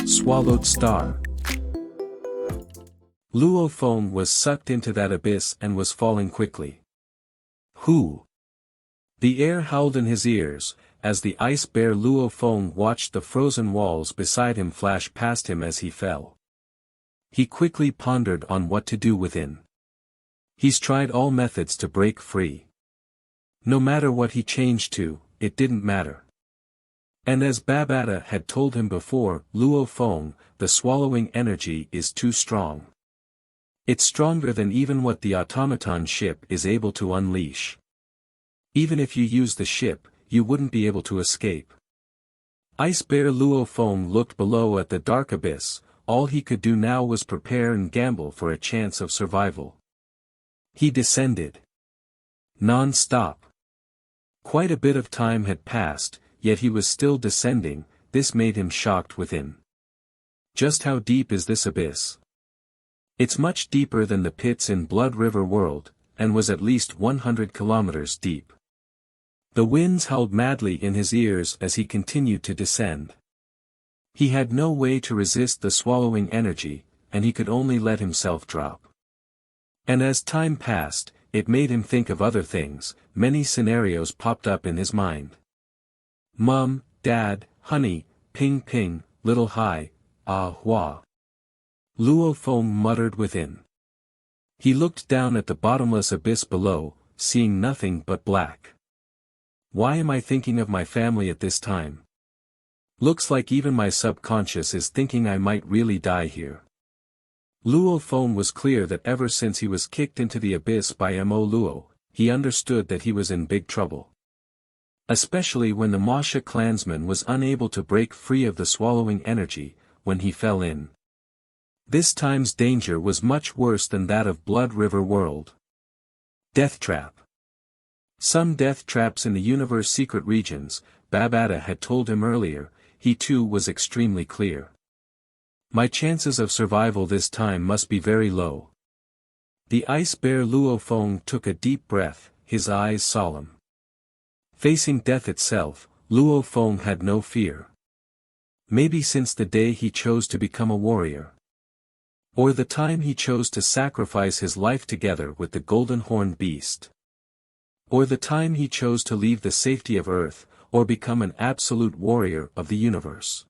Swallowed star. Luo Feng was sucked into that abyss and was falling quickly. Who? The air howled in his ears, as the ice bear Luo Feng watched the frozen walls beside him flash past him as he fell. He quickly pondered on what to do within. He's tried all methods to break free. No matter what he changed to, it didn't matter. And as Babata had told him before, Luo Feng, the swallowing energy is too strong. It's stronger than even what the automaton ship is able to unleash. Even if you use the ship, you wouldn't be able to escape. Ice Bear Luo Feng looked below at the dark abyss. All he could do now was prepare and gamble for a chance of survival. He descended. Non-stop. Quite a bit of time had passed, yet he was still descending. This made him shocked within. Just how deep is this abyss? It's much deeper than the pits in Blood River World, and was at least 100 kilometers deep. The winds howled madly in his ears as he continued to descend. He had no way to resist the swallowing energy, and he could only let himself drop. And as time passed, it made him think of other things. Many scenarios popped up in his mind. Mum, Dad, Honey, Ping Ping, Little Hai, Ah Hua. Luo Feng muttered within. He looked down at the bottomless abyss below, seeing nothing but black. Why am I thinking of my family at this time? Looks like even my subconscious is thinking I might really die here. Luo Feng was clear that ever since he was kicked into the abyss by Mo Luo, he understood that he was in big trouble. Especially when the Masha clansman was unable to break free of the swallowing energy, when he fell in. This time's danger was much worse than that of Blood River World. Death Trap. Some death traps in the universe secret regions, Babata had told him earlier. He too was extremely clear. My chances of survival this time must be very low. The ice bear Luo Feng took a deep breath, his eyes solemn. Facing death itself, Luo Feng had no fear. Maybe since the day he chose to become a warrior. Or the time he chose to sacrifice his life together with the golden horned beast. Or the time he chose to leave the safety of Earth, or become an absolute warrior of the universe.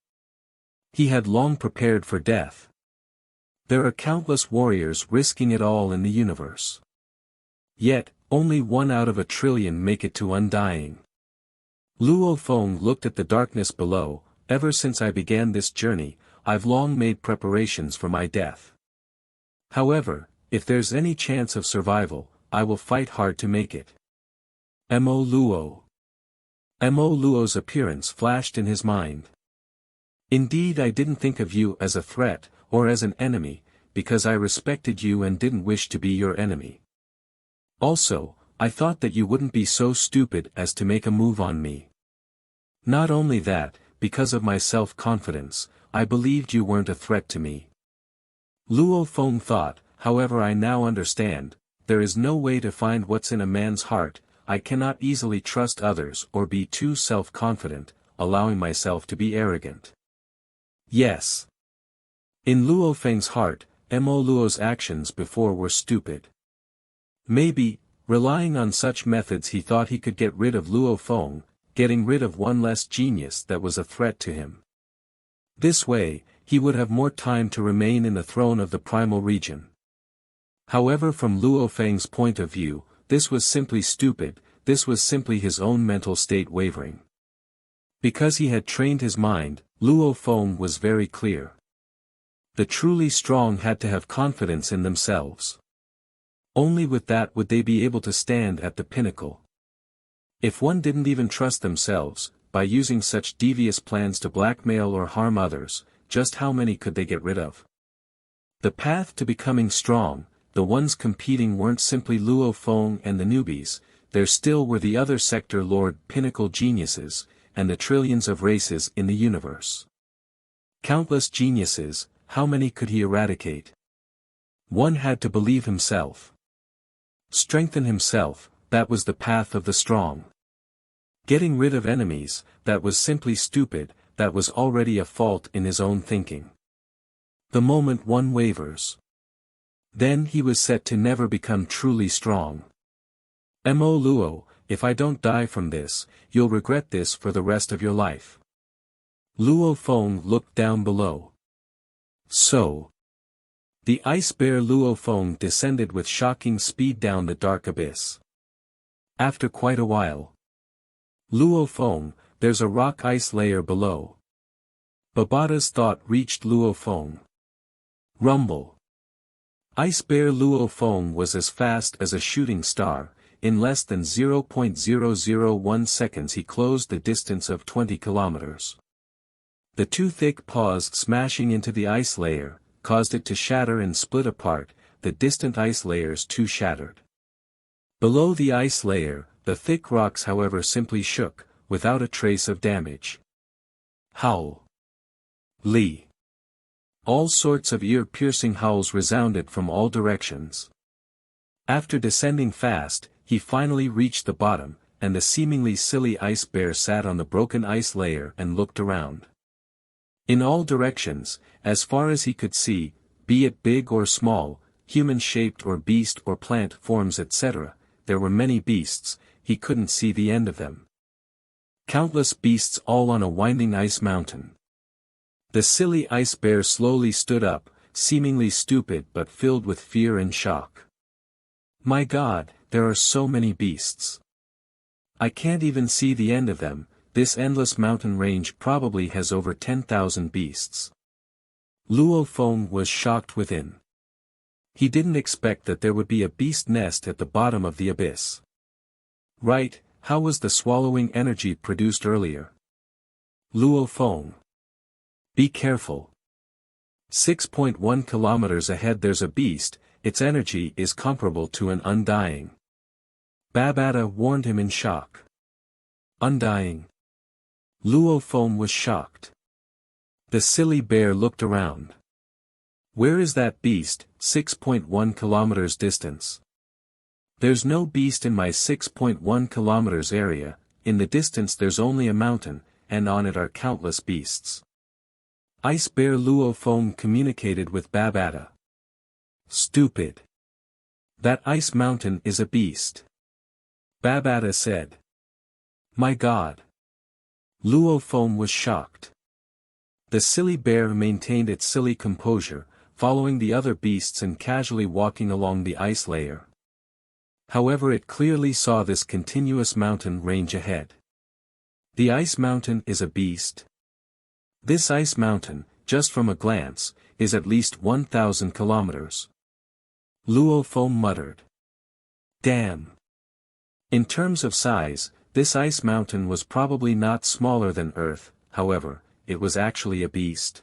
He had long prepared for death. There are countless warriors risking it all in the universe. Yet, only 1 out of a trillion make it to undying. Luo Feng looked at the darkness below. Ever since I began this journey, I've long made preparations for my death. However, if there's any chance of survival, I will fight hard to make it. Mo Luo. Mo Luo's appearance flashed in his mind. Indeed, I didn't think of you as a threat, or as an enemy, because I respected you and didn't wish to be your enemy. Also, I thought that you wouldn't be so stupid as to make a move on me. Not only that, because of my self-confidence, I believed you weren't a threat to me. Luo Feng thought, however, I now understand, there is no way to find what's in a man's heart. I cannot easily trust others or be too self-confident, allowing myself to be arrogant. Yes. In Luo Feng's heart, Mo Luo's actions before were stupid. Maybe, relying on such methods, he thought he could get rid of Luo Feng, getting rid of one less genius that was a threat to him. This way, he would have more time to remain in the throne of the primal region. However, from Luo Feng's point of view, this was simply stupid. This was simply his own mental state wavering. Because he had trained his mind, Luo Feng was very clear. The truly strong had to have confidence in themselves. Only with that would they be able to stand at the pinnacle. If one didn't even trust themselves, by using such devious plans to blackmail or harm others, just how many could they get rid of? The path to becoming strong, the ones competing weren't simply Luo Feng and the newbies, there still were the other sector lord pinnacle geniuses, and the trillions of races in the universe. Countless geniuses, how many could he eradicate? One had to believe himself. Strengthen himself, that was the path of the strong. Getting rid of enemies, that was simply stupid, that was already a fault in his own thinking. The moment one wavers, then he was set to never become truly strong. Mo Luo, if I don't die from this, you'll regret this for the rest of your life. Luo Feng looked down below. So. The ice bear Luo Feng descended with shocking speed down the dark abyss. After quite a while. Luo Feng, there's a rock ice layer below. Babata's thought reached Luo Feng. Rumble. Ice bear Luo Feng was as fast as a shooting star. In less than 0.001 seconds he closed the distance of 20 kilometers. The two thick paws smashing into the ice layer, caused it to shatter and split apart, the distant ice layers too shattered. Below the ice layer, the thick rocks however simply shook, without a trace of damage. Howl. Li. All sorts of ear-piercing howls resounded from all directions. After descending fast, he finally reached the bottom, and the seemingly silly ice bear sat on the broken ice layer and looked around. In all directions, as far as he could see, be it big or small, human-shaped or beast or plant forms etc., there were many beasts, he couldn't see the end of them. Countless beasts all on a winding ice mountain. The silly ice bear slowly stood up, seemingly stupid but filled with fear and shock. My God, there are so many beasts. I can't even see the end of them. This endless mountain range probably has over 10,000 beasts. Luo Feng was shocked within. He didn't expect that there would be a beast nest at the bottom of the abyss. Right, how was the swallowing energy produced earlier? Luo Feng. Be careful. 6.1 kilometers ahead there's a beast, its energy is comparable to an undying. Babata warned him in shock. Undying. Luo Feng was shocked. The silly bear looked around. Where is that beast, 6.1 kilometers distance? There's no beast in my 6.1 kilometers area, in the distance there's only a mountain, and on it are countless beasts. Ice bear Luo Feng communicated with Babata. Stupid. That ice mountain is a beast. Babata said. My God. Luo Feng was shocked. The silly bear maintained its silly composure, following the other beasts and casually walking along the ice layer. However, it clearly saw this continuous mountain range ahead. The ice mountain is a beast. This ice mountain, just from a glance, is at least 1,000 kilometers. Luo Feng muttered. Damn. In terms of size, this ice mountain was probably not smaller than Earth, however, it was actually a beast.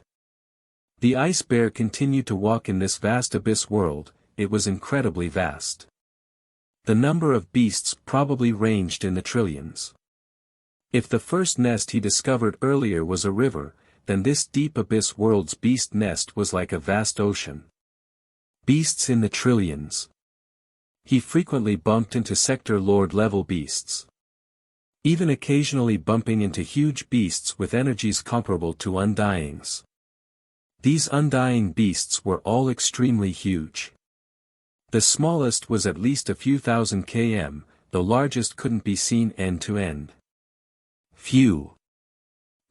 The ice bear continued to walk in this vast abyss world, it was incredibly vast. The number of beasts probably ranged in the trillions. If the first nest he discovered earlier was a river, then this deep abyss world's beast nest was like a vast ocean. Beasts in the trillions. He frequently bumped into sector lord level beasts. Even occasionally bumping into huge beasts with energies comparable to undyings. These undying beasts were all extremely huge. The smallest was at least a few thousand km, the largest couldn't be seen end to end. Phew.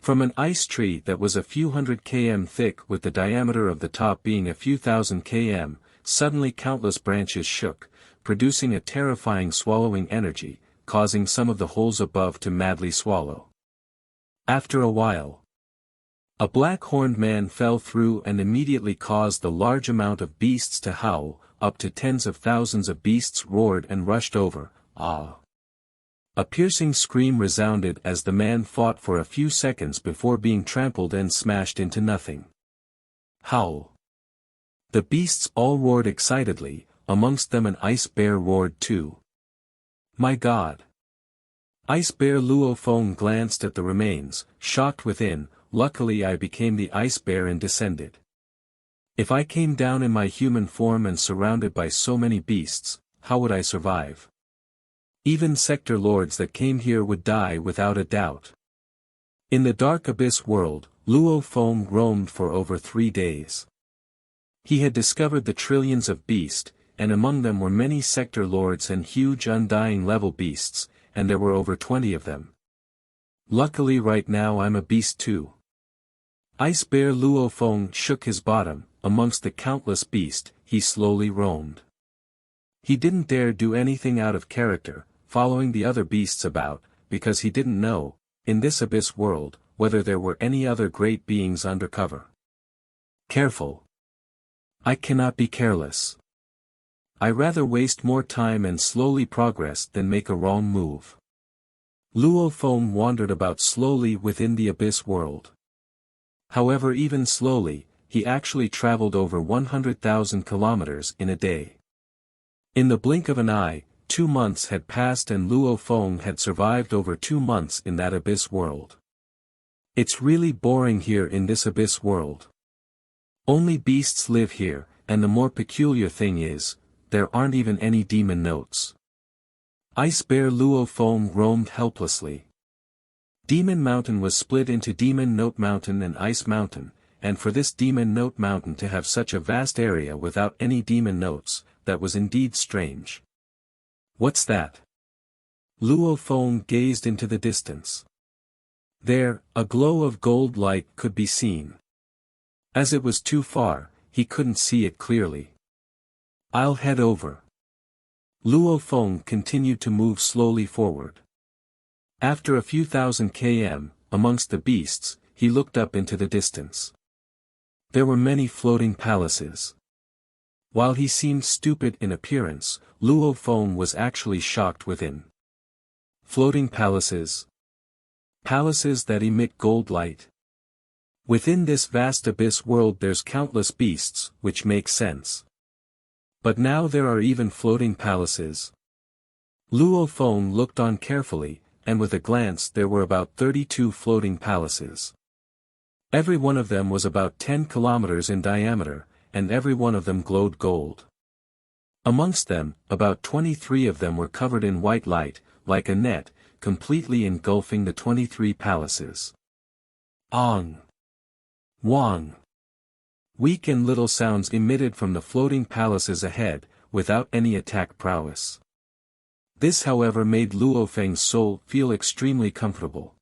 From an ice tree that was a few hundred km thick with the diameter of the top being a few thousand km, suddenly countless branches shook, producing a terrifying swallowing energy, causing some of the holes above to madly swallow. After a while, a black-horned man fell through and immediately caused the large amount of beasts to howl, up to tens of thousands of beasts roared and rushed over, ah. A piercing scream resounded as the man fought for a few seconds before being trampled and smashed into nothing. Howl. The beasts all roared excitedly, amongst them an ice bear roared too. My God. Ice bear Luo Feng glanced at the remains, shocked within. Luckily I became the ice bear and descended. If I came down in my human form and surrounded by so many beasts, how would I survive? Even sector lords that came here would die without a doubt. In the dark abyss world, Luo Feng roamed for over 3 days. He had discovered the trillions of beasts, and among them were many sector lords and huge undying level beasts, and there were over 20 of them. Luckily right now I'm a beast too. Ice Bear Luo Feng shook his bottom. Amongst the countless beasts, he slowly roamed. He didn't dare do anything out of character, following the other beasts about, because he didn't know, in this abyss world, whether there were any other great beings undercover. Careful. I cannot be careless. I rather waste more time and slowly progress than make a wrong move. Luo Feng wandered about slowly within the abyss world. However, even slowly, he actually traveled over 100,000 kilometers in a day. In the blink of an eye, 2 months had passed and Luo Feng had survived over 2 months in that abyss world. It's really boring here in this abyss world. Only beasts live here, and the more peculiar thing is, there aren't even any demon notes. Ice Bear Luo Feng roamed helplessly. Demon Mountain was split into Demon Note Mountain and Ice Mountain, and for this Demon Note Mountain to have such a vast area without any demon notes, that was indeed strange. What's that? Luo Feng gazed into the distance. There, a glow of gold light could be seen. As it was too far, he couldn't see it clearly. I'll head over. Luo Feng continued to move slowly forward. After a few thousand km, amongst the beasts, he looked up into the distance. There were many floating palaces. While he seemed stupid in appearance, Luo Feng was actually shocked within. Floating palaces. Palaces that emit gold light. Within this vast abyss world there's countless beasts, which makes sense. But now there are even floating palaces. Luo Feng looked on carefully, and with a glance there were about 32 floating palaces. Every one of them was about 10 kilometers in diameter, and every one of them glowed gold. Amongst them, about 23 of them were covered in white light, like a net, completely engulfing the 23 palaces. Ong! Wang! Weak and little sounds emitted from the floating palaces ahead, without any attack prowess. This however made Luo Feng's soul feel extremely comfortable.